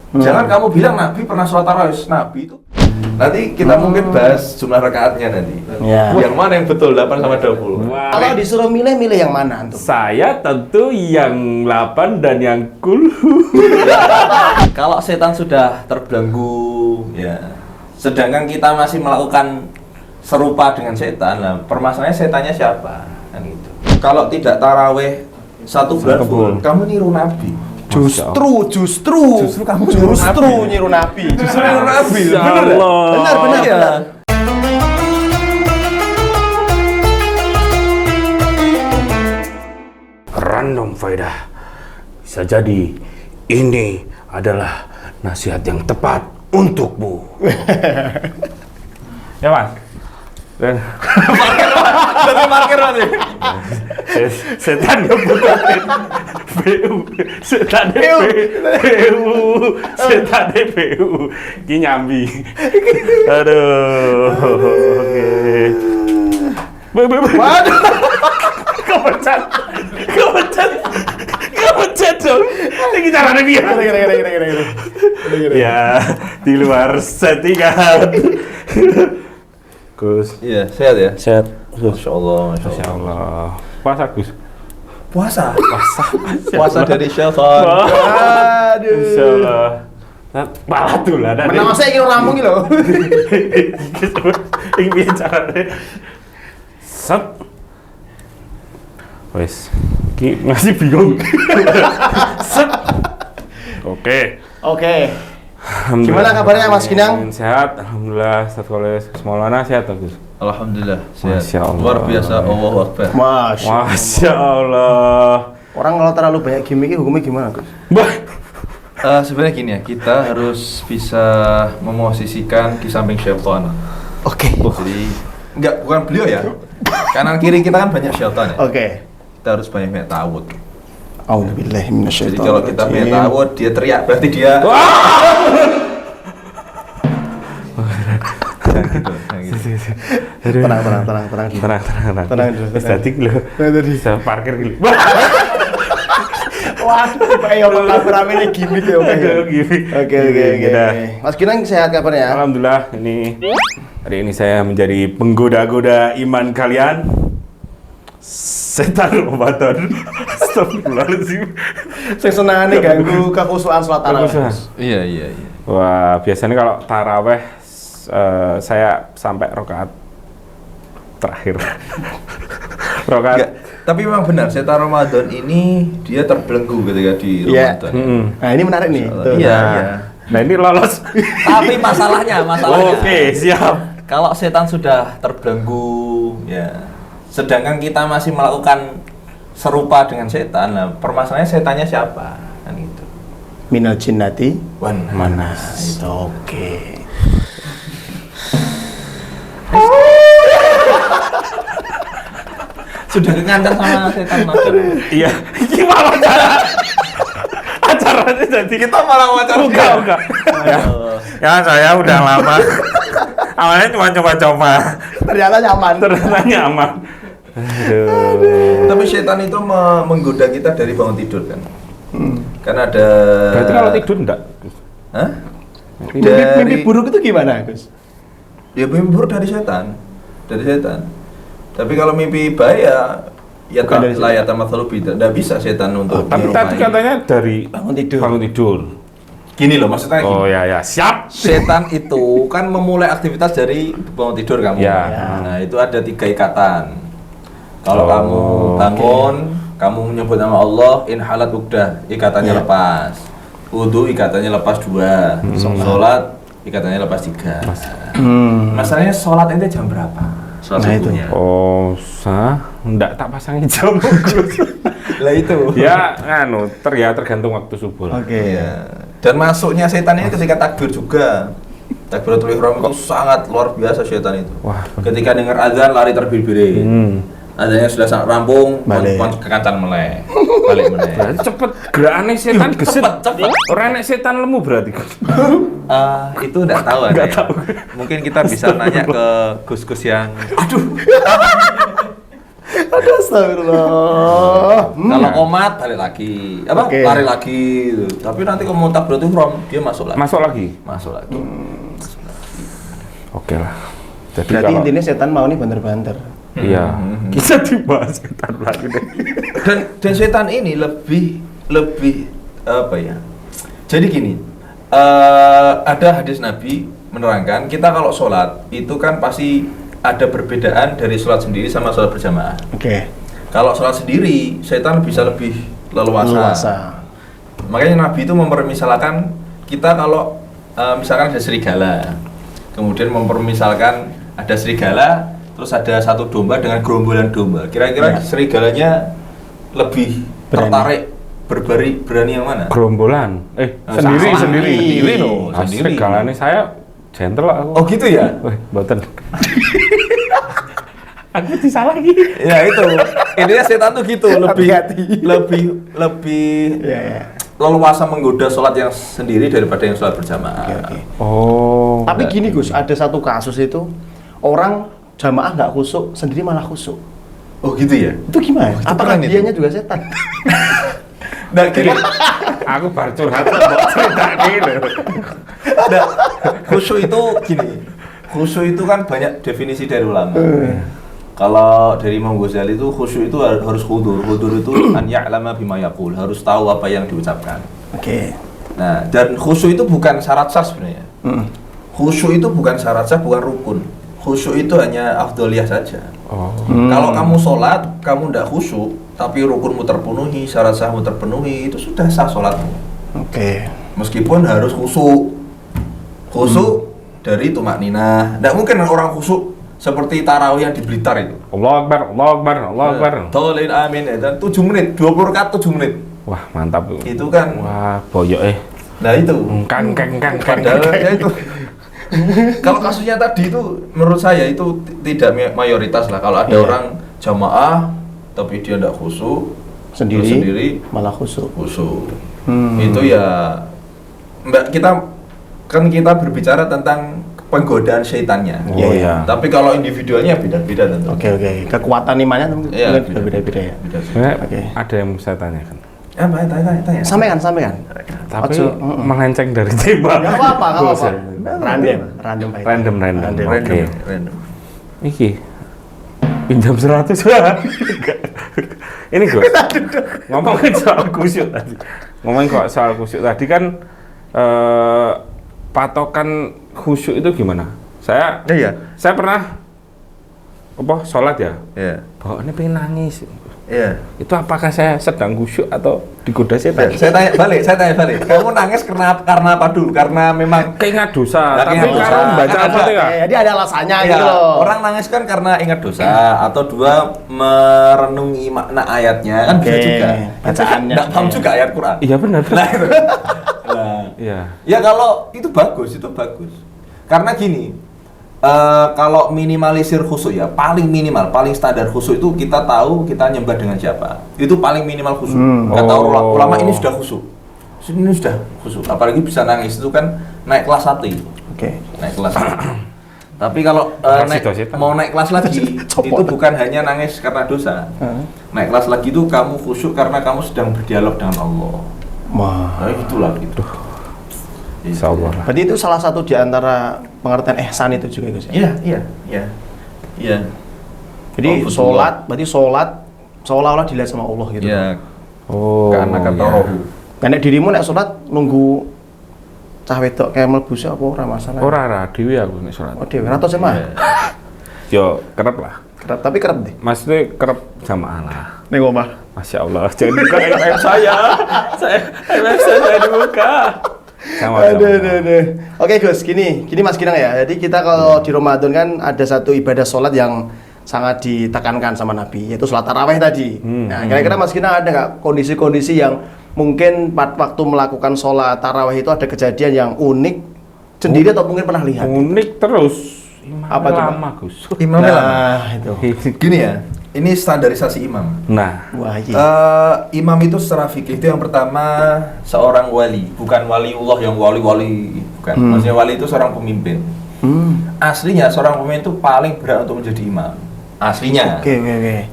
Jangan kamu bilang Nabi pernah sholat tarawih. Nabi itu nanti kita mungkin bahas jumlah rakaatnya nanti. Ya. Yang mana yang betul 8 sama 20? Kalau disuruh milih yang mana antum? Saya tentu yang 8 dan yang kulhu. Kalau setan sudah terbelenggu, ya. Sedangkan kita masih melakukan serupa dengan setan, nah permasalahannya setannya siapa? Kan gitu. Kalau tidak taraweh 1 bulan full, kamu niru Nabi. Justru kamu niru Nabi. Justru niru Nabi. Benar ya. Random faedah. Bisa jadi ini adalah nasihat yang tepat untukmu. Ya Mas. Parkir nanti. Setan ngebukain BU. Setan BU. Setan BU. Ki nyambi. Aduh. Oke. Waduh. Kepecat dong. Ini caranya dia. Ya, di luar settingan. Gus. Iya, sehat ya? Sehat. Masya Allah, Masya Allah. Puasa Gus. Puasa dari syaitan. Aduh. Insya Allah. Malah tuh lah. Menang saya ingin lambung gitu loh. Ini biar caranya. Set. Wes. Ki masih bingung. Set. Oke. Gimana kabarnya Mas Ginang? Sehat, alhamdulillah. Ustaz Kholis Maulana sehat Gus. Alhamdulillah, sehat. Masya Allah. Luar biasa, Allahu Akbar. Masya Allah. Orang kalau terlalu banyak gimmick hukumnya gimana Gus? Bah. Sebenarnya gini ya, kita harus bisa memosisikan di samping syaitan. Oke. Jadi, bukan beliau ya. Kanan kiri kita kan banyak syaitan ya. Oke. Kita harus banyak ta'awud. A'udzubillahi Jadi minasyaitonir kalau kita rajim. banyak ta'awud, dia teriak berarti dia. Tenang. Tenang dulu. Wis dadi lho. Bisa parkir dulu. Waduh, ayo kameramen ini gimmick ya. Oke. Mas Ginang sehat kabarnya? Alhamdulillah, hari ini saya menjadi penggoda-goda iman kalian. Setan Ramadan. Astagfirullahaladzim. Sing senengane ganggu kekhusyuan salat tarawih. Iya. Wah, biasanya kalau taraweh saya sampai rakaat terakhir. Rakaat. Tapi memang benar, setan Ramadan ini dia terbelenggu ketika di Ramadan. Nah, ini menarik nih. Tuh. Iya. Nah, ini lolos. Tapi masalahnya. Oke, siap. Kalau setan sudah terbelenggu, ya. Sedangkan kita masih melakukan serupa dengan setan, nah permasalahannya setannya siapa? Kan gitu. Minal jinnati wan manas. Oke. Sudah kekancan sama setan Mas. Iya, gimana acaranya jadi Kita malah wawancara. enggak. Ya, saya udah lama. Awalnya cuma coba-coba. Ternyata nyaman. Ternyata nyaman. Aduh. Tapi setan itu menggoda kita dari bangun tidur kan. Kan ada. Berarti kalau tidur enggak? Hah? Mimpi buruk itu gimana, Gus? Ya mimpi buruk dari setan. Tapi kalau mimpi baik ya Bukan dari lah ya tamatsalu tidak bisa setan untuk Tapi tadi menyerupai. katanya dari Bangun tidur. Bangun tidur. Gini loh maksudnya gini. Oh ya, siap. Setan itu kan memulai aktivitas dari bangun tidur kamu. Ya. Nah, itu ada 3 ikatan. Kalau Oh, kamu bangun, kamu menyebut nama Allah, inhalat udah, ikatannya Ya. lepas. Wudu ikatannya lepas 2. Sholat ikatannya lepas 3. Masalahnya sholat itu jam berapa? Sholat Nah, itu. subuhnya. Oh, enggak tak pasangin jam. Lah itu. Ya, tergantung waktu subuh. lah. Oke. Iya. Dan masuknya setan ini ketika takbir juga. Takbiratul ihram itu sangat luar biasa setan itu. Wah. Ketika dengar azan lari terbir-birin. Azannya sudah sangat rampung, Balik. kekancan meleh. Balik meleh. Berarti cepet gerakane setan gesit. cepet. Orang nek setan lemu berarti. Itu enggak tahu Nggak ya. tahu. Mungkin kita bisa nanya ke Gus-gus yang Aduh, astagfirullah. Kalau komat balik lagi, Oke. lari lagi. Gitu. Tapi nanti kalau mau takbiratul ihram dia masuk lagi. Masuk lagi. Masuk lagi. Oke lah. Jadi Berarti kalau intinya setan mau nih banter-banter. iya, kita dibahas setan lagi deh. Dan setan ini lebih apa ya? Jadi gini, ada hadis Nabi menerangkan kita kalau sholat itu kan pasti ada perbedaan dari sholat sendiri sama sholat berjamaah. Oke. Kalau sholat sendiri, setan bisa lebih leluasa. Makanya Nabi itu mempermisalkan kita kalau misalkan ada serigala, kemudian mempermisalkan ada serigala, terus ada satu domba dengan gerombolan domba. Kira-kira serigalanya lebih tertarik berani yang mana? Gerombolan. Sendiri. Sendiri loh, Nah, sendiri. segalanya saya gentle aku. Oh gitu ya? Wih, boten. Aku disalahi. Ya itu. Intinya setan tuh gitu, Hati-hati. lebih Iya. leluasa menggoda sholat yang sendiri daripada yang sholat berjamaah. Oke. Oh. Tapi gini Gus, ada satu kasus itu orang jamaah nggak khusyuk, sendiri malah khusyuk. Oh gitu ya? Itu gimana? Oh, itu Apakah keren itu. dianya juga setan? Nah, gini. Aku baru curhat mbok cerita gitu. Nah, khusyuk itu gini. Khusyuk itu kan banyak definisi dari ulama. Kalau dari Imam Ghazali itu khusyuk itu harus khudur. Khudur itu an ya'lama bima yaqul, harus tahu apa yang diucapkan. Oke. Nah, dan khusyuk itu bukan syarat sah sebenarnya. Khusyuk itu bukan syarat sah, bukan rukun. Khusyuk itu hanya afdholiyah saja. Oh. Kalau kamu sholat, kamu tidak khusyuk, tapi rukunmu terpenuhi, syarat sahmu terpenuhi, itu sudah sah sholatmu. Oke. Meskipun harus khusyuk. Khusyuk dari tumak ninah. Tidak mungkin orang khusyuk seperti tarawih yang di Blitar itu. Allah Akbar, Allah Akbar, Allah Akbar. Tolin amin ya. Dan 7 menit, 20 rakaat 7 menit. Wah, mantap. Itu kan. Wah, boyok Nah itu. Kang. Padahal ya itu. Kalau kasusnya tadi itu menurut saya itu tidak mayoritas lah. Kalau ada Iya. orang jamaah tapi dia tidak khusyuk, terus sendiri malah khusyuk. khusyuk. Itu ya kita berbicara tentang penggodaan syaitannya. Oh iya. Tapi kalau individualnya beda-beda tentu. Oke. Kekuatan imannya mungkin Iya, berbeda-beda ya. Beda sih. Sebenarnya Oke. ada yang saya tanyakan. Apa? Tanya. Sampaikan. Tapi Ojo, melenceng dari tema. Nggak apa-apa. Bosan. Random. Random. Oke. Oke. Random. Iki pinjam 100 ini Gus ngomongin soal khusyuk tadi kan patokan khusyuk itu gimana? Iya. Saya pernah sholat ya, Iya. bawaannya pengen nangis. Iya. Itu apakah saya sedang khusyuk atau digoda setan? Saya tanya balik. Kamu nangis karena apa dulu? Karena memang Keingat dosa, Nggak tapi keingat dosa. kalau membaca Kan ada- Al-Fatihah. Jadi ada alasannya ya, gitu loh. orang nangis kan karena ingat dosa atau dua merenungi makna ayatnya kan bisa Oke, juga. bacaannya. Tidak paham juga ayat Quran. Iya benar. Nah, itu. Nah, Iya. ya kalau itu bagus. Karena gini, kalau minimalisir khusyuk ya, paling standar khusyuk itu kita tahu kita nyembah dengan siapa. Itu paling minimal khusyuk. Kata ulama ini sudah khusyuk. Ini sudah khusyuk. Apalagi bisa nangis itu kan naik kelas hati. Oke. Naik kelas lagi. Tapi kalau Kasih mau naik kelas lagi itu bukan hanya nangis karena dosa. Naik kelas lagi itu kamu khusyuk karena kamu sedang berdialog dengan Allah. Wah. Nah, itulah gitu. Insya Allah lah. Berarti itu salah satu di antara pengertian ihsan itu juga Gus ya? Iya. Jadi Oh, berarti sholat seolah-olah dilihat sama Allah gitu. Ya, Oh. karena kata iya. rohu. Karena dirimu nek sholat nunggu cah wedok kayak mlebu sih apa ora masalah. Ora dewi aku nek salat. Oh dhewe atau jemaah? Iya. Yo kerep lah. Kerap tapi kerap deh. Maksudnya kerep jamaah lah. Ning omah. Masya Allah, jangan buka MF saya. MF saya dibuka. Sama. Oke Gus, gini Mas Ginang ya. Jadi kita kalau di Ramadan kan ada satu ibadah sholat yang sangat ditekankan sama Nabi, yaitu sholat tarawih tadi. Nah, kira-kira Mas Ginang ada nggak kondisi-kondisi yang mungkin waktu melakukan sholat tarawih itu ada kejadian yang unik sendiri atau mungkin pernah lihat? Unik terus. Imam Apa coba? lama, Gus. Imamnya lama. Nah, itu. Gini ya, ini standarisasi imam. Nah, Wah, iya. Imam itu secara fikih itu yang pertama seorang wali, bukan waliullah yang wali-wali, bukan. Maksudnya wali itu seorang pemimpin. Aslinya seorang pemimpin itu paling berhak untuk menjadi imam. aslinya. Oke.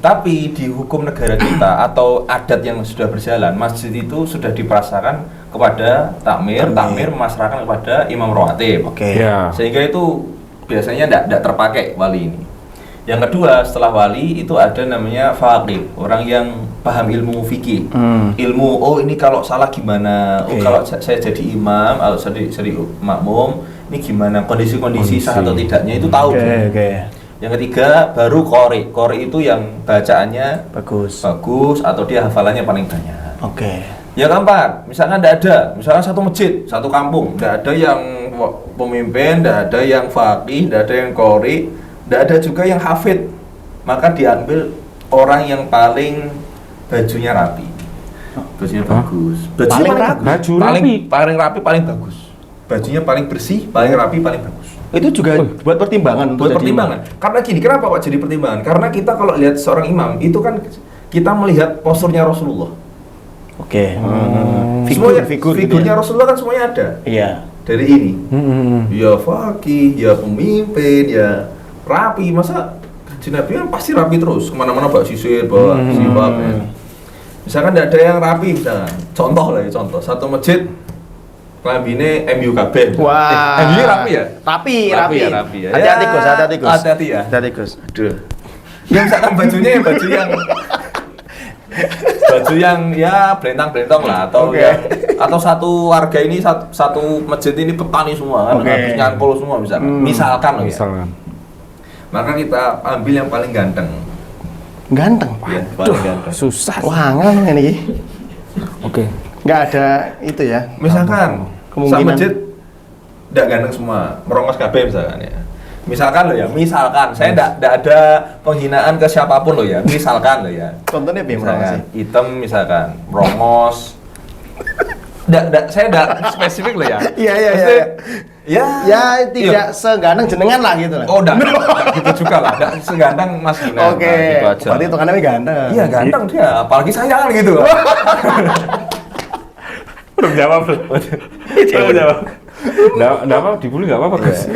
Tapi di hukum negara kita atau adat yang sudah berjalan, masjid itu sudah dipasrahkan kepada takmir memasrahkan kepada imam rawatib. Oke. Ya. Sehingga itu biasanya tidak terpakai wali ini. Yang kedua, setelah wali itu ada namanya faqih, orang yang paham ilmu fikih. Ilmu, oh ini kalau salah gimana, oh kalau saya jadi imam, kalau jadi makmum, ini gimana kondisi-kondisi sah atau tidaknya itu tahu. Oke. Yang ketiga, baru qori. Qori itu yang bacaannya Bagus. atau dia hafalannya paling banyak. Oke. Yang keempat, misalkan misalkan satu masjid, satu kampung, tidak ada yang pemimpin, tidak ada yang faqih, tidak ada yang qori, tidak ada juga yang hafid, maka diambil orang yang paling bajunya rapi, bajunya bagus, Paling rapi? Baju rapi? paling rapi, paling bagus, bajunya paling bersih, paling rapi, paling bagus. Itu juga buat pertimbangan untuk Buat jadi pertimbangan. Karena gini, kenapa Pak jadi pertimbangan? Karena kita kalau lihat seorang imam itu kan kita melihat posturnya Rasulullah. imam. Oke. Figurnya gitu ya? Rasulullah kan semuanya ada. Iya. Dari ini. Ya faqih, ya pemimpin, ya rapi. Masa kanjeng Nabi kan pasti rapi terus. Kemana-mana bawa sisir, bawa sibab. Ya. Misalkan tidak ada yang rapi, misalkan. Contoh. Satu masjid kelambine MU kabeh. Wah. MU rapi ya? Rapi. Rapi ya. Hati-hati Gus, hati-hati Gus. Hati-hati ya. Hati-hati Gus. Aduh. Ya misalkan bajunya ya baju yang ya belentang-belentang lah atau Oke. atau satu warga ini satu masjid ini petani semua kan, Oke. habis nyangkul semua misalkan loh ya. Misalkan. Maka kita ambil yang paling ganteng. Ganteng. Ya, paling ganteng. Susah. Wah, angel ini. Oke. Nggak ada itu ya. Misalkan Kemungkinan. sak masjid enggak ganteng semua, merongos kabeh misalkan ya. Misalkan loh ya, saya enggak ada penghinaan ke siapapun loh ya. Misalkan loh ya. Contohnya Misalkan hitam misalkan, merongos. Saya enggak spesifik loh ya. Iya. Maksudnya, Ya tidak seganteng jenengan lah gitu lah. Oh, enggak gitu juga lah. Enggak seganteng Mas Gina. Oke. Nah, gitu aja. Berarti itu kan namanya ganteng. Iya, ganteng dia, apalagi saya kan gitu. Belum jawab belum. Belum jawab. Nggak apa, dibully nggak apa-apa Gus.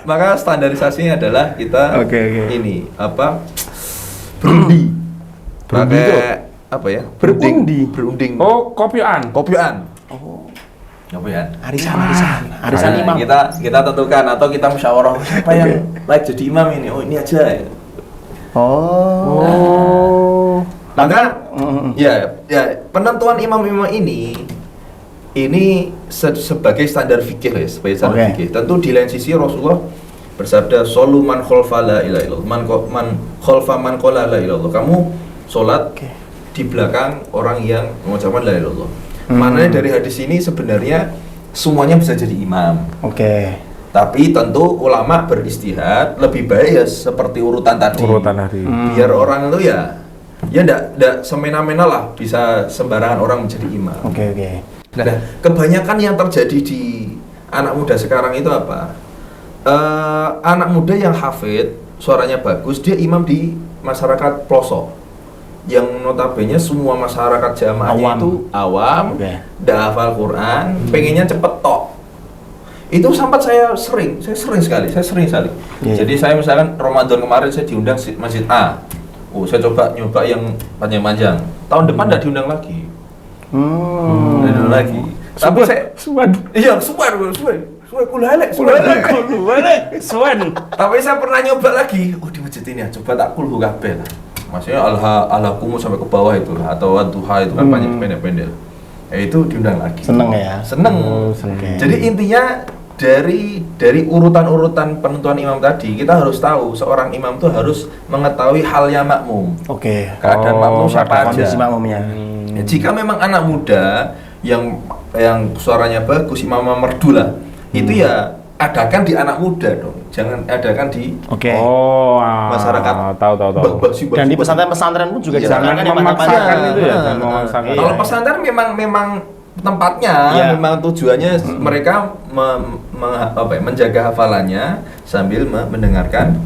maka standarisasinya adalah kita Oke. ini apa berundi Berundi itu? pakai apa ya berunding Oh, kopioan. kopioan Arisan Nah, imam. kita tentukan atau kita musyawarah siapa yang layak jadi imam ini, oh ini aja ya. Oh. Maka ya penentuan imam-imam ini sebagai standar fikih lah ya, sebagai standar fikih. Tentu di lain sisi Rasulullah bersabda shollu man khalfa la ilaha illallah man khalfa man qala la ilaha illallah. Kamu sholat di belakang orang yang mengucapkan la ilaha illallah. Maknanya dari hadis ini sebenarnya semuanya bisa jadi imam. Oke. Tapi tentu ulama beristihad lebih baik ya seperti urutan tadi. Urutan hari. Biar orang itu ya ndak semena-mena lah bisa sembarangan orang menjadi imam. Oke. Nah, kebanyakan yang terjadi di anak muda sekarang itu apa? Anak muda yang hafid, suaranya bagus, dia imam di masyarakat pelosok. Yang notabene semua masyarakat jamaahnya itu awam, ndak hafal Quran, pengennya cepet tok. Itu sempat saya sering sekali. Jadi saya misalkan Ramadan kemarin saya diundang masjid A. Oh, saya nyoba yang panjang-panjang. Tahun depan ndak diundang lagi. Diundang lagi. Tapi saya suwen kulale. Tapi saya pernah nyoba lagi. Oh, di masjid ini ya, coba tak kulhu kabeh lah. Maksudnya alhakumu sampai ke bawah itu lah, atau wadduha itu kan banyak pendek-pendek. Itu diundang lagi. Seneng ya. Seneng. Jadi intinya dari urutan-urutan penentuan imam tadi, kita harus tahu seorang imam itu harus mengetahui halnya makmum. Oke. Keadaan makmum siapa aja. Kondisi makmumnya. Ya, jika memang anak muda yang suaranya bagus, imam merdu lah, itu ya adakan di anak muda dong, jangan adakan di masyarakat. Tahu. Dan di pesantren-pesantren pun juga Jangan memaksakan itu ya, jangan memaksakan. Kalau pesantren memang tempatnya, memang tujuannya mereka menjaga hafalannya sambil mendengarkan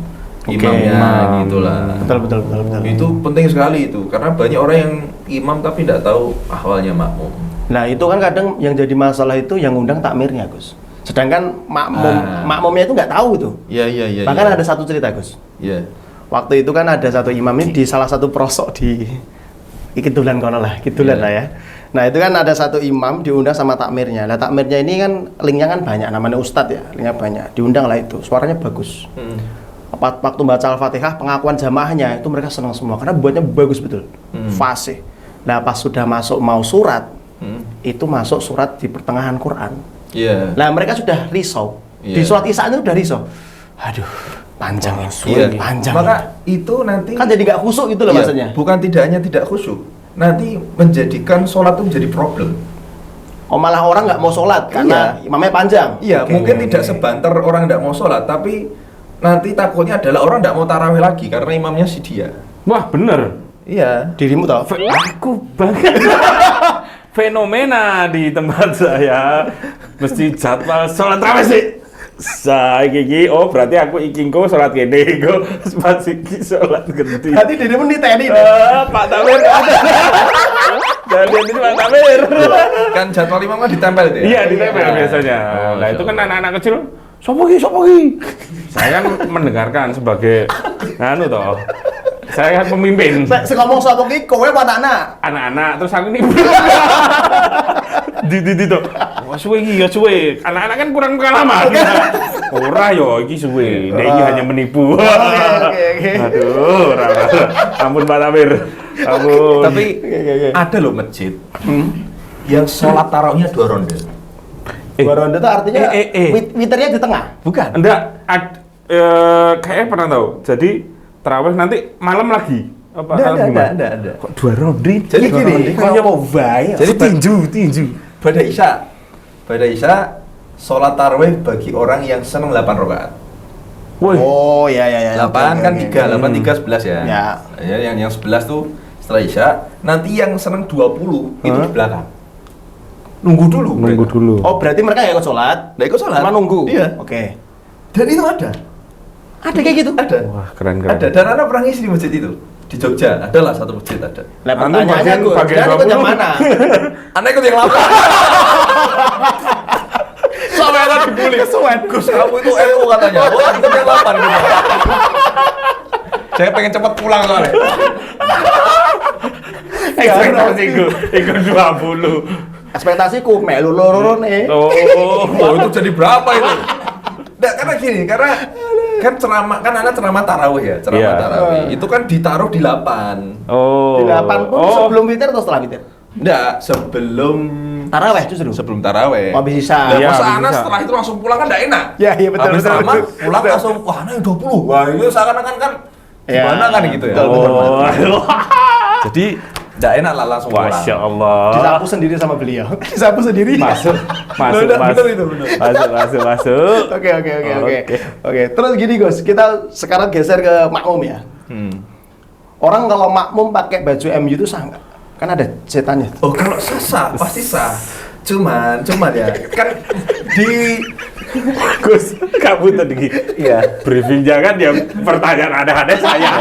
imamnya gitulah. Betul. Itu penting sekali itu, karena banyak orang yang imam tapi tidak tahu ahwalnya makmum. Nah, itu kan kadang yang jadi masalah itu yang undang takmirnya, Gus. Sedangkan makmumnya itu nggak tahu tuh. Iya. Bahkan ada satu cerita Gus. Iya. Waktu itu kan ada satu imam ini di salah satu pelosok di Kitulan kono lah, Kitulan lah ya. Nah itu kan ada satu imam diundang sama takmirnya. Nah takmirnya ini kan linknya kan banyak, namanya ustadz ya, linknya banyak. Diundang lah itu, suaranya bagus. Waktu baca Al-Fatihah, pengakuan jamaahnya itu mereka senang semua karena buatnya bagus betul, fasih. Nah pas sudah masuk mau surat, itu masuk surat di pertengahan Quran. Iya. Nah mereka sudah risau, di surat Isya itu udah risau. Aduh, panjang ya, panjang. Maka itu nanti kan jadi nggak khusyuk gitu loh maksudnya. Bukan tidak hanya tidak khusyuk, nanti menjadikan sholat itu menjadi problem. Oh malah orang nggak mau sholat karena imamnya panjang. Iya, mungkin tidak sebanter orang nggak mau sholat, tapi nanti takutnya adalah orang nggak mau tarawih lagi karena imamnya si dia. Wah, bener. Iya. Dirimu tau? Aku banget. Fenomena di tempat saya. Mesti jadwal sholat tarawih sih. Saya gigi, oh berarti aku ikingko sholat gede, go pas iki sholat gede. Berarti dirimu di TNI. Pak Tamir ada. Jadi ini Pak Tamir. Kan jadwal imam kan ditempel itu ya? Iya ditempel biasanya. Oh, Nah itu kan anak-anak kecil. Sopo ki. Saya kan mendengarkan sebagai anu toh. Saya kan pemimpin. Saya ngomong soal ini, kowe apa anak-anak? Anak-anak terus aku ini. Di toh. Wah suwe iki ya suwe. Anak-anak kan kurang pengalaman. Ora yo iki suwe. Nek iki hanya menipu. Oke. Aduh, ora. Ampun Pak Tamir. Ampun. Tapi ada loh masjid yang sholat tarawihnya 2 ronde. Dua ronde itu artinya witirnya di tengah? Bukan. Enggak, kayaknya pernah tahu. Jadi tarawih nanti malam lagi. Apa Ada. Kok 2 ronde? Jadi gini, Kayak mau bayar. jadi tinju. pada Isya sholat tarawih bagi orang yang senang 8 rakaat. Woi. Oh ya. 8 kan 3, 8 3 11 ya. Ya. Yang 11 tuh setelah Isya. Nanti yang senang 20 itu di belakang. Nunggu dulu. Oh berarti mereka nggak ikut sholat? Nggak ikut sholat. Cuma nunggu? Iya. Oke. Dan itu ada. Ada kayak gitu? Ada. Wah, keren. Ada. Dan anak pernah ngisi di masjid itu. Di Jogja, adalah satu masjid ada. Nah Anu pertanyaannya gue, bagian jangan ikut yang 20. mana? Anak ikut yang 8. Sampai anak dibully. Kesuwen. Gus, kamu itu LU katanya. Oh, ikut yang 8 gitu. Saya pengen cepat pulang soalnya. Ekspektasiku ikut 20. Ekspektasiku melu loro nih. Oh, itu jadi berapa itu? Nggak, karena gini, karena kan ceramah, kan anak ceramah tarawih ya, ceramah Iya. tarawih. Itu kan ditaruh di 8. Oh. Di 8 pun sebelum witir atau setelah witir? Enggak, sebelum Taraweh justru. sebelum tarawih. Oh bisa. Lah, Iya, masa bisa. anak setelah itu langsung pulang kan enggak enak. Ya, iya betul. Habis betul, ceramah, betul. pulang Betul. langsung, wah anak yang 20. Wah, ini seakan-akan kan Iya. gimana kan gitu ya. Betul. Jadi enggak enak lah langsung pulang. Masya Allah. Disapu sendiri sama beliau. Disapu sendiri. Masuk. Bener itu, bener. Masuk. Oke. Oke. Terus gini Gus, kita sekarang geser ke makmum ya. Orang kalau makmum pakai baju MU itu sah nggak? Kan ada setannya. Oh, kalau sah pasti sah. Cuman ya kan di Gus, kamu tadi iya. briefing jangan dia pertanyaan ada saya.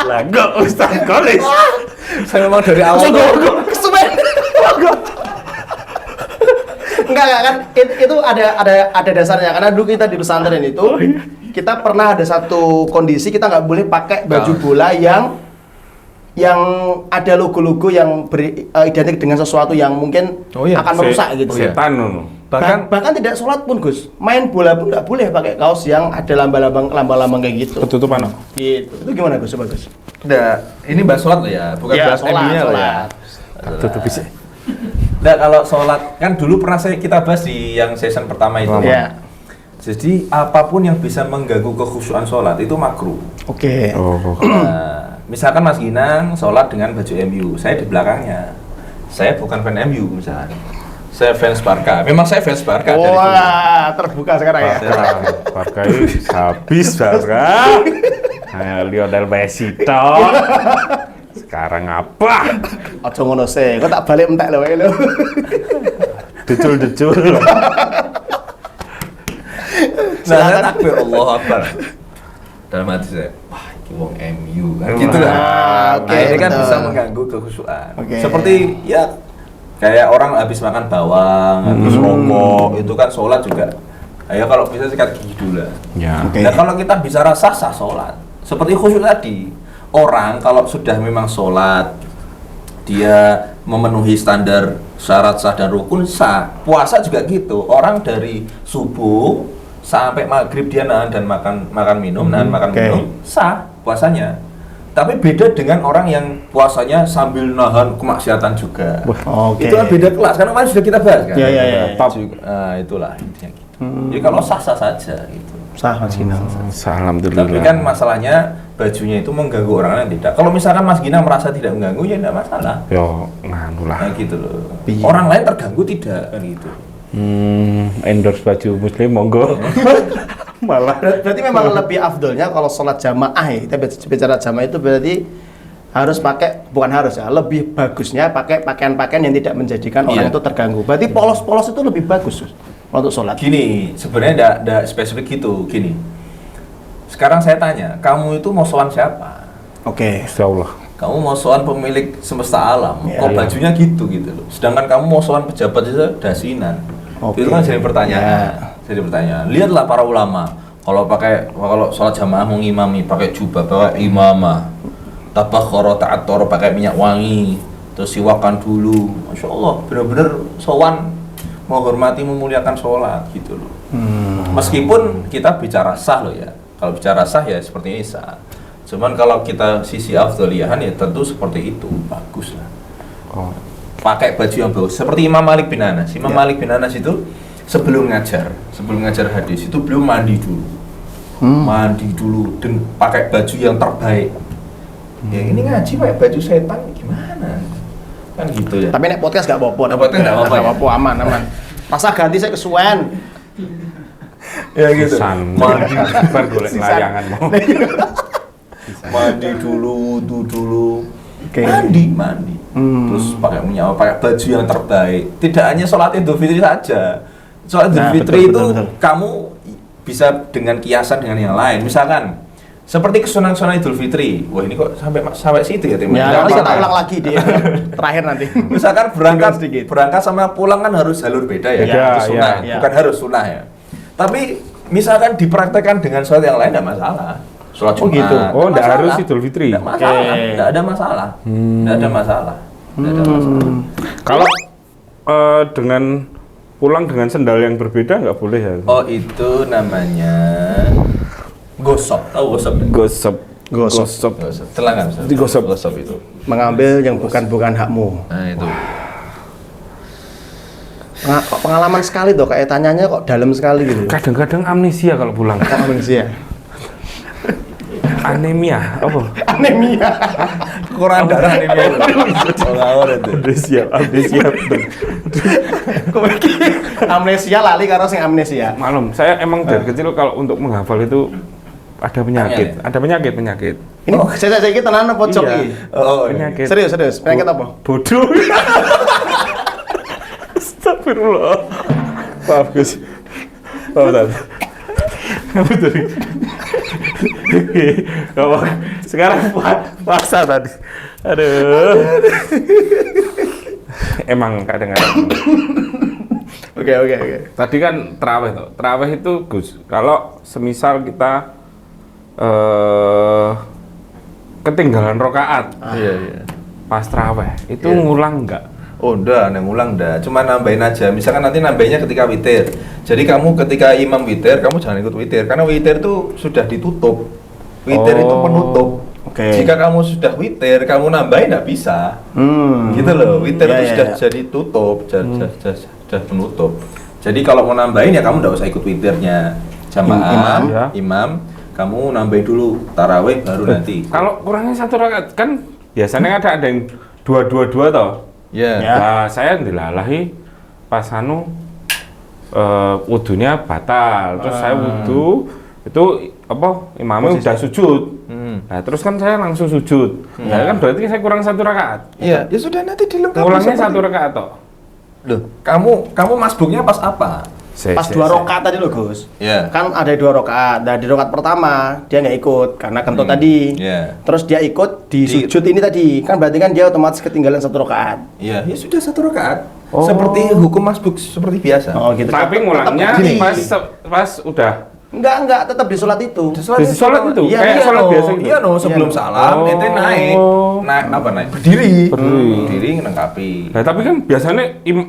Lah enggak Ustaz Kolis. Saya memang dari awal Kesuwen. Enggak kan itu ada dasarnya karena dulu kita di pesantren itu kita pernah ada satu kondisi kita nggak boleh pakai baju bola yang ada logo-logo yang identik dengan sesuatu yang mungkin akan merusak gitu. Setan. Bahkan tidak sholat pun Gus, main bola pun nggak boleh pakai kaos yang ada lambang-lambang kayak gitu. Ketutupan. Gitu. Itu gimana Gus? Coba Gus. Udah, ini bahas sholat loh ya, bukan bahas MU-nya loh ya. Tutup bisa. Nah, kalau sholat kan dulu pernah kita bahas di yang season pertama itu. Iya. Jadi apapun yang bisa mengganggu kekhusyuan sholat itu makruh. Oke. Nah, misalkan Mas Ginang sholat dengan baju MU, saya di belakangnya. Saya bukan fan MU misalnya. Saya fans Barca. Memang saya fans Barca dari dulu. Wah, terbuka sekarang ya. Barca habis Barca. Hanya Lionel Messi toh. Sekarang apa? Ojo ngono sih, kok tak balik entek lho wae lho. Decul. Nah, saya takbir Allah Akbar. Dalam hati saya, wah ini wong MU kan gitu lah. Oke, Nah, ini kan betul. bisa mengganggu kekhusyuan. Oke. Seperti ya Kayak orang habis makan bawang, habis rokok, itu kan sholat juga. Ayo kalau bisa sikat gigi dulu lah. Ya. Oke. Nah kalau kita bicara sah sholat, seperti khusyuk tadi, orang kalau sudah memang sholat, dia memenuhi standar syarat sah dan rukun sah. Puasa juga gitu. Orang dari subuh sampai maghrib dia nahan dan makan minum, nahan makan minum, sah puasanya. Tapi beda dengan orang yang puasanya sambil nahan kemaksiatan juga. Oke. Itu kan beda kelas. Karena kemarin sudah kita bahas kan. Iya, iya, iya. Top. Itulah intinya gitu. Jadi kalau sah-sah saja gitu. Sah Mas Ginang. Alhamdulillah. Tapi kan masalahnya bajunya itu mengganggu orang lain tidak. Kalau misalkan Mas Gina merasa tidak mengganggu ya tidak masalah. Yo, nganu lah. Nah gitu loh. Iya. Orang lain terganggu tidak kan gitu. Endorse baju muslim monggo. Malah. Berarti memang lebih afdolnya kalau sholat jamaah ya. Kita bicara jamaah itu berarti harus pakai, bukan harus ya, lebih bagusnya pakai pakaian-pakaian yang tidak menjadikan orang Iya. itu terganggu. Berarti polos-polos itu lebih bagus Sus, untuk sholat. Gini, sebenarnya tidak spesifik gitu. Gini. Sekarang saya tanya, kamu itu mau sowan siapa? Oke. Insyaallah. Kamu mau sowan pemilik semesta alam, Iya, kok iya. bajunya gitu loh. Sedangkan kamu mau sowan pejabat itu dasinan. Oke. Itu kan jadi pertanyaan. Jadi pertanyaan. Lihatlah para ulama, kalau sholat jamaah mau ngimami pakai jubah, pakai imamah, tabakhara ta'attar pakai minyak wangi, terus siwakan dulu. Masya Allah, benar-benar sowan menghormati memuliakan sholat gitu loh. Meskipun kita bicara sah loh ya. Kalau bicara sah ya seperti ini sah. Cuman kalau kita sisi afdhaliyahan ya tentu seperti itu, bagus lah. Oh. Pakai baju yang bagus. Seperti Imam Malik bin Anas. Imam Ya. Malik bin Anas itu sebelum ngajar hadis itu beliau mandi dulu. Mandi dulu dan pakai baju yang terbaik. Ya ini ngaji pakai baju setan gimana? Kan gitu ya. Tapi nek podcast gak apa-apa. Nek podcast gak apa-apa ya? apa-apa, aman, aman. Masa ganti saya kesuwen. Ya gitu. San. Mandi, Bar golek layangan mau. mandi dulu, wudu dulu. Oke. Mandi. Terus pakai minyak, pakai baju yang terbaik. Tidak hanya sholat Idul Fitri saja. Sholat Idul Nah, Fitri betul, itu betul. kamu bisa dengan kiasan dengan yang lain. Misalkan seperti kesunahan Idul Fitri. Wah, ini kok sampai situ ya, Tim? Ya, Nggak nanti kita apa-apa. ulang lagi di terakhir nanti. Misalkan Sedikit. berangkat sama pulang kan harus jalur beda ya. Beda, Itu sunnah, ya. bukan harus sunnah ya. Tapi misalkan dipraktekkan dengan sholat yang lain tidak masalah. Sholat Oh, Jumat. gitu. Oh, nggak nggak harus masalah. Idul Fitri. Nggak masalah. Oke. Nggak ada masalah. Nggak ada masalah. Nggak ada masalah. Kalau dengan pulang dengan sendal yang berbeda nggak boleh ya? Oh, itu namanya gosok. Tahu gosok? Gosok. Gosok. Gosok. Telangan. Ustaz. Digosok. Gosok itu. Mengambil yang bukan hakmu. Nah, itu. Kok pengalaman sekali tuh, kayak tanyanya kok dalam sekali gitu. Kadang-kadang amnesia kalau pulang. Manusia. Anemia, apa? Anemia. Kurang darah ini. Oh, ngawur itu. Amnesia. Kok iki amnesia lali karo sing amnesia. Malum, saya emang dari kecil kalau untuk menghafal itu ada penyakit, Angel ya? ada penyakit. Ini saya iki tenan apa cok Iya. iki? Oh, Penyakit. Serius, penyakit apa? Bodoh. Astagfirullah. Maaf Gus. Maaf Tante. Kamu tadi. Kamu sekarang puasa tadi. Aduh. Emang kadang-kadang. Oke. Tadi kan terawih tuh. Terawih itu Gus. Kalau semisal kita ketinggalan rokaat Iya. pas terawih, itu Iya. ngulang nggak? Oh, udah, ngulang dah. Cuma nambahin aja. Misalkan nanti nambahinnya ketika witir. Jadi kamu ketika imam witir, kamu jangan ikut witir karena witir itu sudah ditutup. Witir itu Oh. penutup. Oke. Jika kamu sudah witir, kamu nambahin nggak bisa. Gitu loh. Witir Ya, itu ya, sudah ya. jadi tutup, sudah penutup. Jadi kalau mau nambahin ya kamu nggak usah ikut witirnya. Jamaah, Ya. imam, kamu nambahin dulu tarawih baru nanti. Kalau kurangnya satu rakaat kan biasanya ada yang dua toh. Ya. Ya. Nah, saya dilalahi pas wudunya batal. Terus saya wudu itu apa imamnya udah sujud. Nah, terus kan saya langsung sujud. Nah, kan berarti saya kurang satu rakaat. Iya, ya sudah nanti dilengkapi. Ngulangnya seperti- satu rakaat toh. Loh, kamu masbuknya pas apa? Pas 2 rakaat tadi loh Gus. Iya. Kan ada 2 rakaat. Nah, di rakaat pertama dia nggak ikut karena kentut tadi. Iya. Terus dia ikut di sujud ini tadi. Kan berarti kan dia otomatis ketinggalan 1 rakaat. Iya, ya sudah 1 rakaat. Seperti hukum masbuk seperti biasa. Oh gitu. Tapi ngulangnya Gini. pas udah Enggak, tetap di sholat itu. Di sholat itu? Iya, Kayak iya, sholat no. biasa gitu? Iya no, sebelum Iya, no. salam Oh. ente naik apa naik berdiri nengkapi. Nah, tapi kan biasanya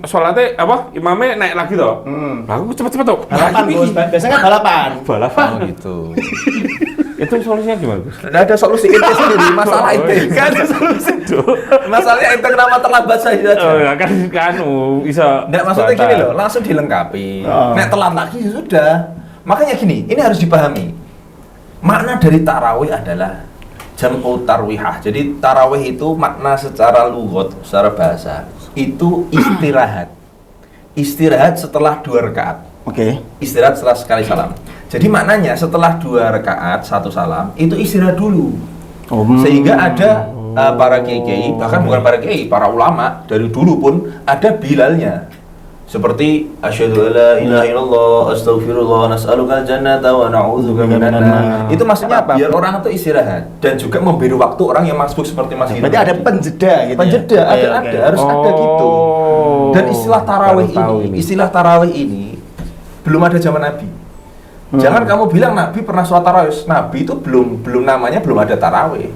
sholatnya apa? Imamnya naik lagi toh. Nah, aku cepet-cepet tuh. Balapan Gus. Biasanya kan balapan. Balapan. Oh gitu. Itu solusinya gimana, Gus? Nggak ada solusi ente sendiri masalah ente. Kan ada solusi tuh. Masalahnya ente kenapa terlambat saja. Oh, ya kan bisa. Nggak, maksudnya gini loh, langsung dilengkapi. Oh. Nek telat lagi ya sudah. Makanya gini, ini harus dipahami. Makna dari tarawih adalah jam'u tarwihah. Jadi tarawih itu makna secara lughat, secara bahasa itu istirahat. Istirahat setelah 2 rakaat. Oke. Istirahat setelah sekali salam. Jadi maknanya setelah 2 rakaat 1 salam itu istirahat dulu. Sehingga ada para kiai, bahkan bukan para kiai, para ulama dari dulu pun ada bilalnya. Seperti asyhadu alla ilaha illallah astaghfirullah nas'alukal jannata wa na'udzubika minan nar. Itu maksudnya apa? Biar orang itu istirahat dan juga memberi waktu orang yang masbuk seperti Mas Hidayat. Berarti ada penjeda gitu. Penjeda, ya? ada, harus ada gitu. Dan istilah tarawih istilah tarawih ini belum ada zaman Nabi. Jangan kamu bilang Nabi pernah sholat tarawih. Nabi itu belum namanya belum ada tarawih.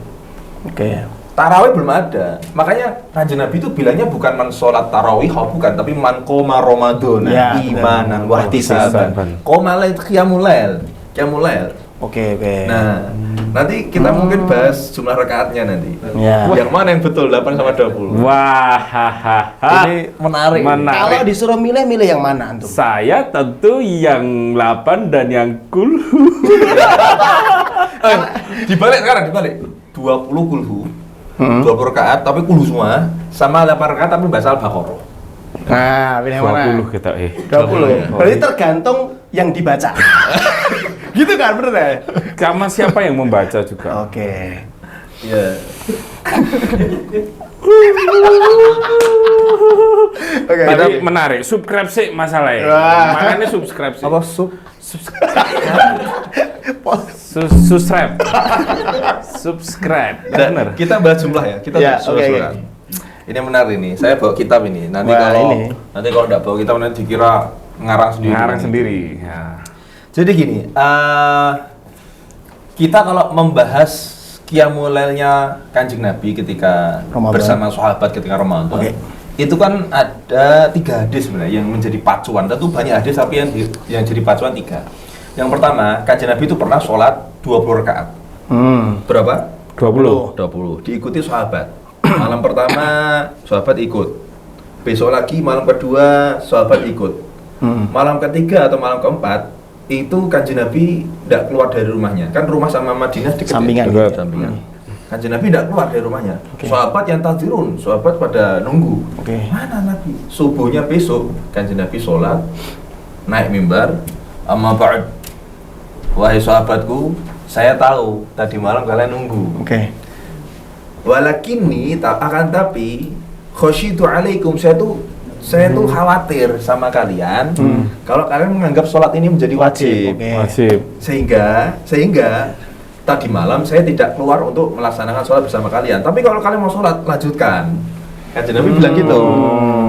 Oke. Tarawih belum ada. Makanya Kanjeng Nabi itu bilangnya bukan man sholat tarawih, bukan, tapi man qoma Ramadan Ya, imanan wa ihtisaban. ihtisaban. Qoma lail qiyamul lail. Qiyamul lail. Oke. Nah, nanti kita mungkin bahas jumlah rakaatnya nanti. Ya. Yang mana yang betul 8 sama 20? Wah, hahaha. Ini menarik. Kalau disuruh milih yang mana antum? Saya tentu yang 8 dan yang kulhu. Dibalik sekarang, dibalik. 20 kulhu. 20 rakaat tapi kulhu semua, sama 8 rakaat tapi baca Al-Baqarah. Nah, pilih yang mana? 20 kita 20 ya. Berarti tergantung yang dibaca. Gitu kan, bener ya? Sama siapa yang membaca juga. Oke. Iya. Oke. Tapi menarik, subscribe sih masalahnya. Wah. Makanya subscribe sih. Apa Subscribe. Subscribe. Bener. Kita bahas jumlah ya. Kita Ya, surat. oke. Ini menarik nih. Saya bawa kitab ini. Nanti Wah, kalau ini. enggak bawa kitab nanti dikira ngarang sendiri. Ngarang sendiri. Ya. Jadi gini, kita kalau membahas qiyamul lailnya Kanjeng Nabi ketika Ramadan. bersama sahabat ketika Ramadan. Oke. Itu kan ada 3 hadis sebenarnya yang menjadi pacuan. Tentu banyak hadis tapi yang jadi pacuan 3. Yang pertama, Kanjeng Nabi itu pernah sholat 20 rakaat. Berapa? 20. 20. Diikuti sahabat. Malam pertama sahabat ikut. Besok lagi malam kedua sahabat ikut. Malam ketiga atau malam keempat itu Kanjeng Nabi tidak keluar dari rumahnya. Kan rumah sama Madinah dekat. Sampingan. Ya? Sampingan. Kanjeng Nabi tidak keluar dari rumahnya. Sahabat yang tadirun, sahabat pada nunggu. Mana Nabi? Subuhnya besok Kanjeng Nabi sholat, naik mimbar, amma ba'd. Wahai sahabatku, saya tahu tadi malam kalian nunggu. Oke. Walakinni akan tapi khosyitu alaikum, saya tuh khawatir sama kalian kalau kalian menganggap sholat ini menjadi wajib. Oke. Wajib. Sehingga tadi malam saya tidak keluar untuk melaksanakan sholat bersama kalian. Tapi kalau kalian mau sholat, lanjutkan. Kanjeng Nabi bilang gitu.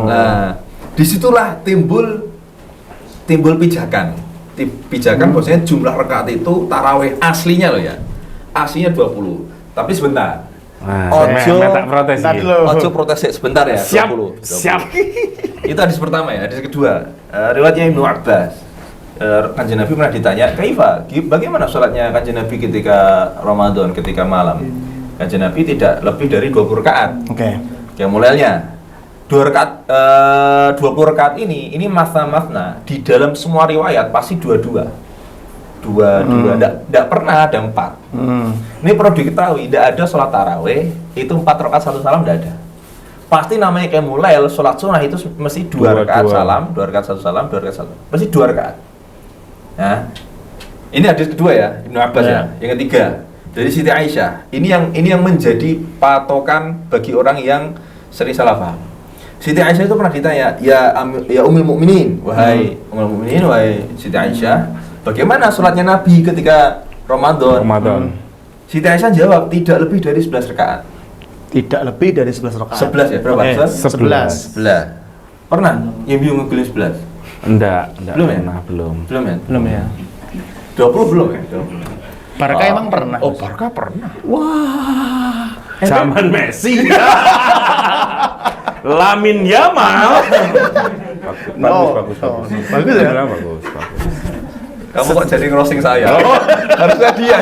Nah, disitulah timbul pijakan. Pijakan maksudnya jumlah rakaat itu tarawih aslinya loh ya. Aslinya 20. Tapi sebentar. Nah, Ojo, saya tak protes ntar ini. dulu. Ojo protes sebentar ya. Siap. 20. Siap. Itu hadis pertama ya. Hadis kedua, riwayatnya Ibnu Abbas. Kanjeng Nabi pernah ditanya, "Kaifa? Bagaimana sholatnya Kanjeng Nabi ketika Ramadan, ketika malam?" Kanjeng Nabi tidak lebih dari 20 rakaat. Oke. Yang mulainya 2 rakaat 20 rakaat ini masna-masna. Di dalam semua riwayat pasti dua-dua. Tidak pernah ada 4. Ini perlu diketahui, tidak ada sholat tarawih itu 4 rakaat 1 salam, tidak ada. Pasti namanya qiyamul lail, sholat sunnah itu mesti 2 rakaat salam, 2 rakaat 1 salam, 2 rakaat 1. Mesti 2 rakaat. Nah, ini hadis kedua ya, Ibnu Abbas ya. Yang ketiga dari Siti Aisyah. Ini yang menjadi patokan bagi orang yang sering salah paham. Siti Aisyah itu pernah ditanya, ya Ummul Mukminin, wahai Ummul Mukminin, wahai Siti Aisyah, bagaimana sholatnya Nabi ketika Ramadan? Siti Aisyah jawab, tidak lebih dari 11 rakaat. Tidak lebih dari 11 rakaat. 11 ya, berapa? 11. Pernah? Yang biung ngegelis 11? Enggak Belum ya? pernah, belum. Belum ya? Belum ya. 20 belum ya? 20. Barca emang pernah. Oh, Barca pernah. Wah. Zaman Messi. Lamin Yamal. Bagus. Bagus ya? Bagus. Kamu kok jadi ngerosting saya? Harusnya dia.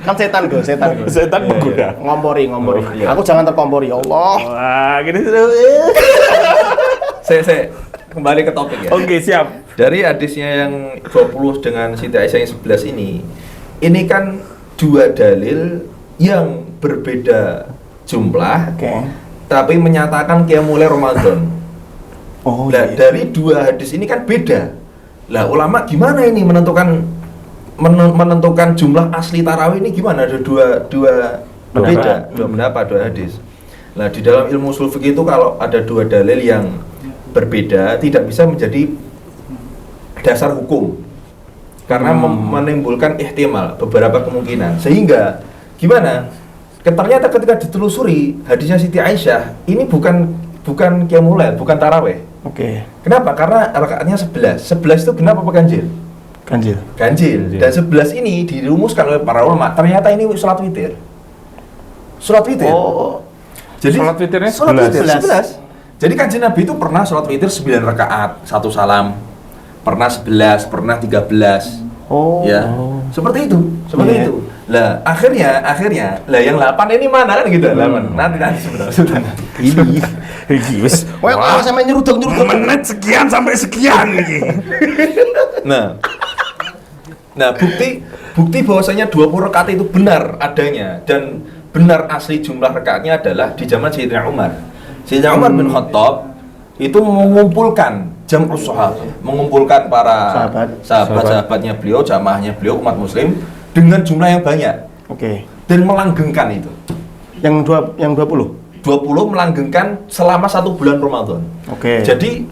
Kan setan gue. Setan menggoda. Ngompori. Oh, iya. Aku jangan terkompori, ya Allah. Wah, gini. Saya kembali ke topik ya. Oke, siap. Dari hadisnya yang 20 dengan Siti Aisyah yang 11 ini kan dua dalil yang berbeda jumlah, Oke. tapi menyatakan qiyamul Ramadan. Oh Nah, iya. dari dua hadis ini kan beda. Lah, ulama gimana ini menentukan jumlah asli tarawih ini gimana? Ada dua berbeda, dua pendapat, dua hadis. Nah, di dalam ilmu ushul fiqih itu kalau ada dua dalil yang berbeda tidak bisa menjadi dasar hukum karena menimbulkan ihtimal, beberapa kemungkinan. Sehingga gimana? Ternyata ketika ditelusuri hadisnya Siti Aisyah ini bukan qiyamul lail, bukan tarawih. Oke. Kenapa? Karena rakaatnya 11. 11 itu genap apa ganjil? Ganjil. Ganjil. Dan 11 ini dirumuskan oleh para ulama. Ternyata ini salat witir. Salat witir. Oh. Jadi Salat witirnya salat 11. witir 11. Jadi Kanjeng Nabi itu pernah salat witir 9 rakaat, 1 salam. Pernah 11, pernah 13. Oh. Ya. Seperti itu. Iya. Itu. Lah, akhirnya lah yang 8 ini mana kan gitu. 8. Nanti sudah. Iki wis. Wah, sampai nyeruduk. Menit sekian sampai sekian iki. Nah, bukti bahwasanya 20 rakaat itu benar adanya dan benar asli jumlah rakaatnya adalah di zaman Sayyidina Umar. Sayyidina Umar bin Khattab itu mengumpulkan jam'us sahabat, mengumpulkan para sahabat-sahabatnya beliau, jamaahnya beliau umat muslim dengan jumlah yang banyak. Oke. Dan melanggengkan itu. Yang 20? 20 melanggengkan selama 1 bulan Ramadan. Oke. Jadi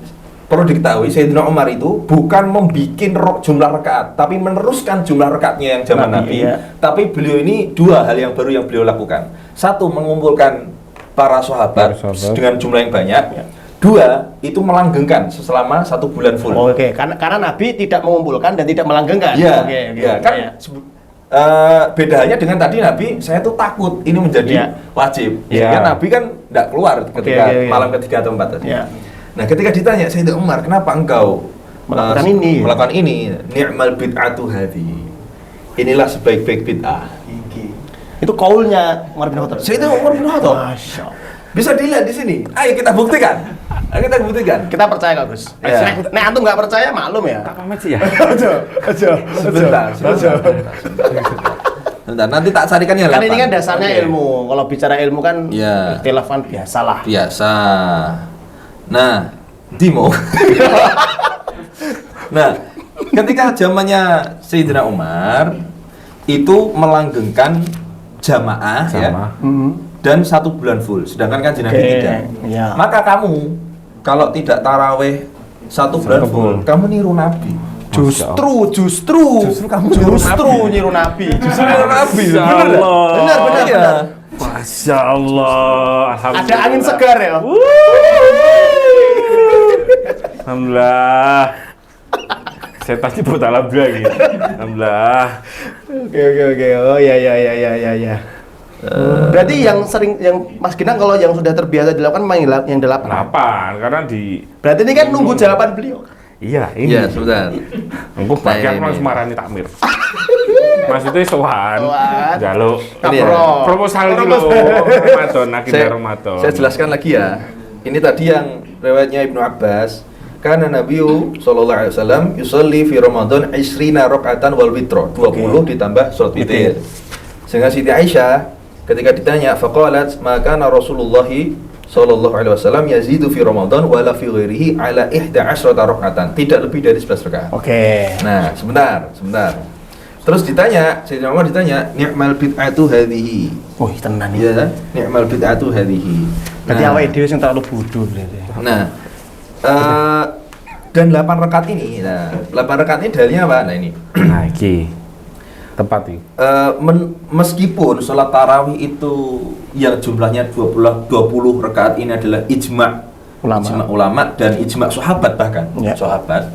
perlu diketahui Sayyidina Umar itu bukan membuat jumlah rakaat, tapi meneruskan jumlah rakaatnya yang zaman Nabi. Iya. Tapi beliau ini dua hal yang baru yang beliau lakukan. Satu, mengumpulkan para sahabat dengan jumlah yang banyak. Iya. Dua, itu melanggengkan selama 1 bulan full. Oke, karena Nabi tidak mengumpulkan dan tidak melanggengkan. Iya, Oke. ya, kan Iya. bedanya dengan tadi Nabi, saya tuh takut ini menjadi Iya. wajib. Iya. Sehingga Nabi kan tidak keluar ketika Oke. malam ketiga atau 4 tadi. Iya. Nah, ketika ditanya Sayyidina Umar, kenapa engkau Melakukan ini? Ni'mal bid'atu hadhi. Inilah sebaik-baik bid'ah. Itu kaulnya Umar bin Khattab. Sayyidina Umar bin Khattab. Masya Allah. Bisa dilihat di sini. Ayo kita buktikan. Kita percaya Kak Gus. Iya. Nek antum nggak percaya maklum ya. Tak pamit sih ya. Sebentar. Sebentar, nanti tak carikan yang Kan ini 8. kan dasarnya Oke. ilmu. Kalau bicara ilmu kan Iya. ikhtilaf kan biasalah. Biasa. Nah, Dimo. Nah, ketika zamannya Sayyidina Umar itu melanggengkan jamaah ya, dan 1 bulan full, sedangkan kan Nabi Oke, tidak. iya. Maka kamu kalau tidak taraweh 1 bulan full, kamu niru Nabi. Justru kamu niru Nabi. Justru niru Nabi. Masya Bener nggak? Allah. Benar. Iya. Masya Allah. Ada angin segar ya. Alhamdulillah. Saya tadi buta labra gitu. Alhamdulillah. Oke. Oh ya. Berarti yang Mas Ginang kalau yang sudah terbiasa dilakukan yang 8. Kenapa? Karena di Berarti ini kan nunggu jawaban beliau. iya ini. Iya, sebentar. Engko bagian Nah, Mas ini. marani takmir. Maksudnya sowan. Sowan. Jaluk Ini ya. proposal iki lho. Ramadan agenda Ramadan. Saya jelaskan lagi ya. Ini tadi yang riwayatnya Ibnu Abbas. Karena Nabi sallallahu alaihi wasallam yusolli fi Ramadan 20 rakaatan wal witro. 20 ditambah salat witir. Sehingga Siti Aisyah ketika ditanya faqalat maka Rasulullah sallallahu alaihi wasallam yazidu fi Ramadan wala fi ghairihi ala 11 rakaatan. Tidak lebih dari 11 rakaat. Oke. Nah, sebentar. Terus ditanya, Sayyidina Umar ditanya, ni'mal bid'atu hadhihi. Oh, tenan iki. Ya, ni'mal bid'atu hadhihi. Berarti awake dhewe sing terlalu bodoh berarti. Nah, dan 8 rakaat ini, nah 8 rakaat ini dalilnya apa? Nah ini. Nah, iki tepat iki. Meskipun sholat tarawih itu yang jumlahnya 20 rakaat ini adalah ijma' ulama dan ijma' sahabat bahkan, sahabat.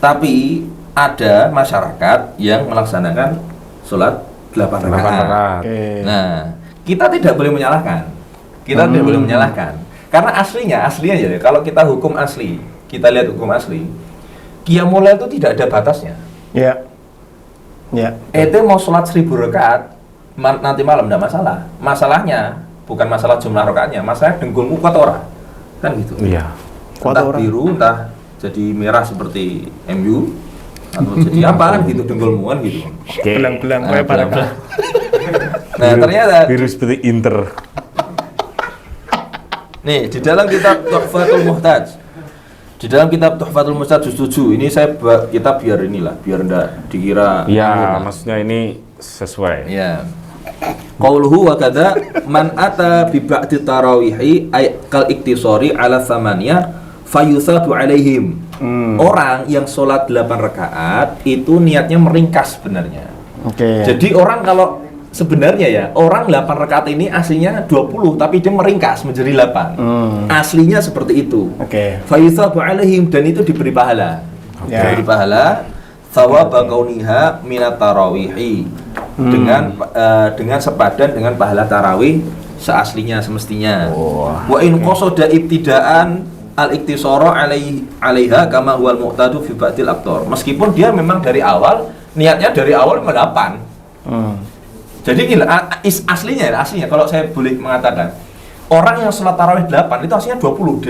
Tapi ada masyarakat yang melaksanakan sholat 8 rakaat. Okay. Nah, kita tidak boleh menyalahkan. Kita tidak boleh menyalahkan. Karena aslinya ya, kalau kita hukum asli, kita lihat hukum asli, qiyamul lail itu tidak ada batasnya. Iya. Ya. Itu mau sholat 1000 rakaat nanti malam tidak masalah. Masalahnya bukan masalah jumlah rakaatnya, masalahnya dengkulmu kuat ora. Kan gitu. Iya. Entah biru, entah jadi merah seperti MU atau jadi apa kan gitu dengkulmu kan gitu. Belang-belang kayak Barca. Nah, ternyata biru seperti Inter. nih di dalam kitab Tuhfatul Muhtaj. Di dalam kitab Tuhfatul Muhtaj juz 7 ini kita biar enggak dikira Iya, maksudnya ini sesuai. ya. Qauluhu wa kadza man ata bi ba'di tarawihi ay kal iktisari ala thamaniyah fayusabu alaihim. Orang yang sholat 8 rakaat itu niatnya meringkas sebenarnya. Oke. Jadi orang kalau sebenarnya ya, orang 8 rakaat ini aslinya 20 tapi dia meringkas menjadi 8. Aslinya seperti itu. Oke. Fayusabu alaihim dan itu diberi pahala. Ya. Diberi pahala thawaba kauniha minat tarawihi. Dengan sepadan dengan pahala tarawih seaslinya semestinya. Wa in qasada ibtidaan al-iktisara alaiha kama huwal mu'tadu fi ba'dil aqtar. Meskipun dia memang dari awal niatnya dari awal 8. Jadi gila, aslinya kalau saya boleh mengatakan, orang yang sholat tarawih 8 itu aslinya 20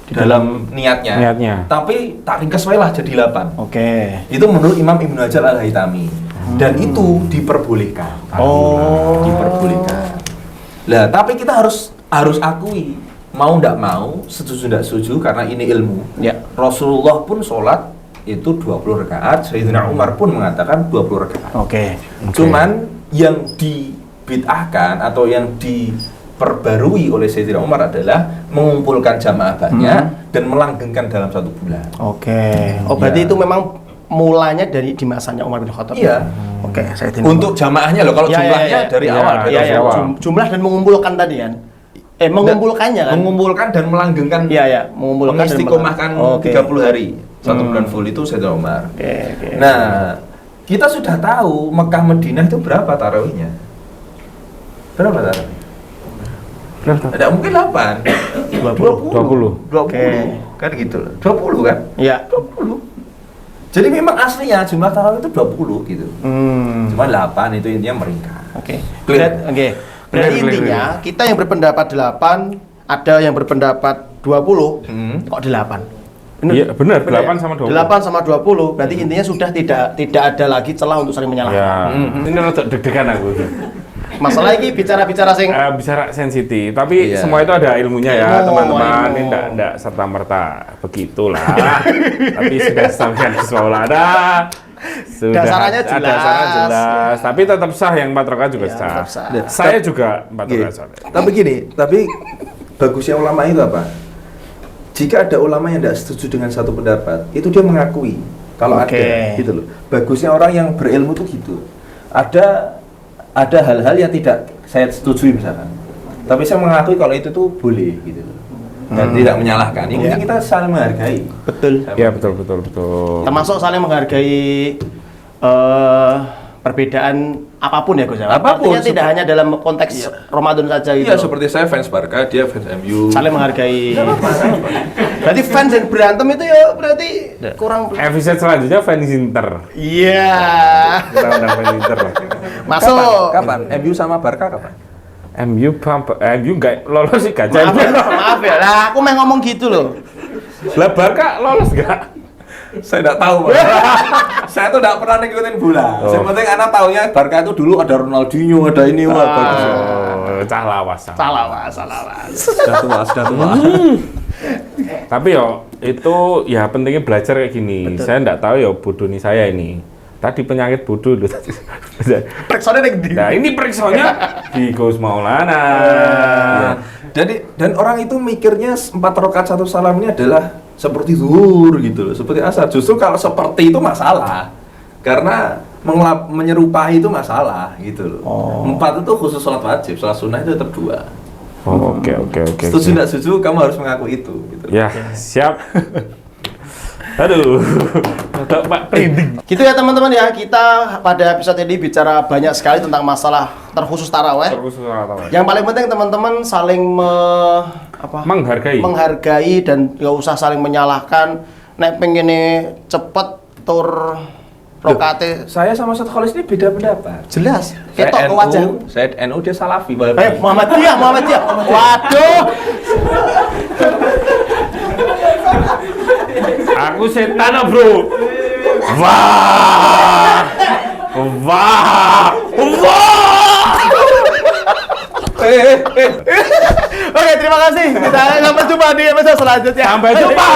di dalam niatnya. Tapi tak ringkas wae lah jadi 8. Oke. Itu menurut Imam Ibnu Hajar Al-Haytami. Dan itu diperbolehkan. Diperbolehkan. Lah, tapi kita harus akui, mau ndak mau, setuju ndak setuju karena ini ilmu. Ya. Rasulullah pun sholat itu 20 rakaat, Sayyidina Umar pun mengatakan 20 rakaat. Oke. Cuman yang dibid'ahkan atau yang diperbarui oleh Sayyidina Umar adalah mengumpulkan jamaah banyak dan melanggengkan dalam 1 bulan. Oke. Oh, berarti itu memang mulanya dari di masanya Umar bin Khattab. Iya. Oke, saya tidak. Untuk jamaahnya loh, kalau jumlahnya dari awal. Iya. Jumlah dan mengumpulkan tadi kan. Mengumpulkannya kan. Mengumpulkan dan melanggengkan. Iya, mengumpulkan dan mengistiqomahkan 30 hari. 1 bulan full itu Sayyidina Umar. Oke. Nah, kita sudah tahu Mekah Madinah itu berapa tarawihnya? Berapa tarawih? Berapa? Tidak mungkin 8. 20. 20. Kan gitu loh. 20 kan? Iya. 20. Jadi memang aslinya jumlah tarawih itu 20 gitu. Cuma 8 itu intinya meringkas. Oke. Clear? Oke. Berarti intinya kita yang berpendapat 8, ada yang berpendapat 20, kok 8? Iya, benar, 8 ya? sama 20. 8 sama 20, berarti intinya sudah tidak ada lagi celah untuk saling menyalahkan. Ya, ini rada deg-degan aku. Masalah ini bicara-bicara sing bicara sensitif, tapi Iya. semua itu ada ilmunya ya, Ilmu, teman-teman. ilmu. Ini enggak serta-merta begitulah. Tapi sudah sampai di sekolah ada. Sudah Dasarnya ada jelas. dasarnya jelas. Tapi tetap sah yang 4 rakaat juga Iya, sah. tetap sah. Saya juga 4 rakaat sah. Tapi bagusnya ulama itu apa? Jika ada ulama yang tidak setuju dengan satu pendapat, itu dia mengakui kalau Oke. ada, gitu loh. Bagusnya orang yang berilmu tuh gitu. Ada hal-hal yang tidak saya setujui misalkan, tapi saya mengakui kalau itu tuh boleh gitu loh. Dan tidak menyalahkan. Ini Iya. kita saling menghargai. betul. Ya, betul. Termasuk saling menghargai perbedaan apapun ya Gus. Apapun. Artinya tidak hanya dalam konteks Ramadan saja gitu. Iya, seperti saya fans Barca, dia fans MU. Saling menghargai. Berarti fans yang berantem itu ya berarti kurang. Episode selanjutnya fans Inter. Iya. Kita undang fans Inter lah. Masuk. Kapan? MU sama Barca kapan? MU nggak lolos sih gak Maaf, jadi. maaf ya. Lah aku mau ngomong gitu loh. Lah Barca lolos gak? Saya tidak tahu, Pak. Saya tuh tidak pernah ngikutin bola. Yang penting anak taunya Barca itu dulu ada Ronaldinho, ada ini, wah bagus. Oh, cah lawas. Salah was. Sudah tua. Tapi yo itu ya pentingnya belajar kayak gini. Saya nggak tahu ya bodoh nih saya ini. tadi penyakit bodoh loh. Periksaannya ning ndi? Nah ini periksaannya di Gus Maulana. Ya. Dan orang itu mikirnya 4 rakaat 1 salam ini adalah seperti zuhur gitu loh, seperti asar. Justru kalau seperti itu masalah, karena menyerupai itu masalah gitu loh. 4 itu khusus sholat wajib, sholat sunnah itu tetap 2. Oh, oke. Setuju nggak setuju, kamu harus mengaku itu. Gitu. Ya, siap. Aduh, Pak Prinding. Gitu ya teman-teman ya, kita pada episode ini bicara banyak sekali tentang masalah terkhusus taraweh. Yang paling penting teman-teman saling menghargai dan nggak usah saling menyalahkan. Nek pengen cepet tur rokate. Saya sama Ustaz Khalis ini beda pendapat. Jelas. Saya Ketok ke wajah. saya NU, dia Salafi. Muhammadiyah. Waduh. Aku setan bro. Wah. Oke, terima kasih. Kita sampai jumpa di episode selanjutnya. Sampai jumpa.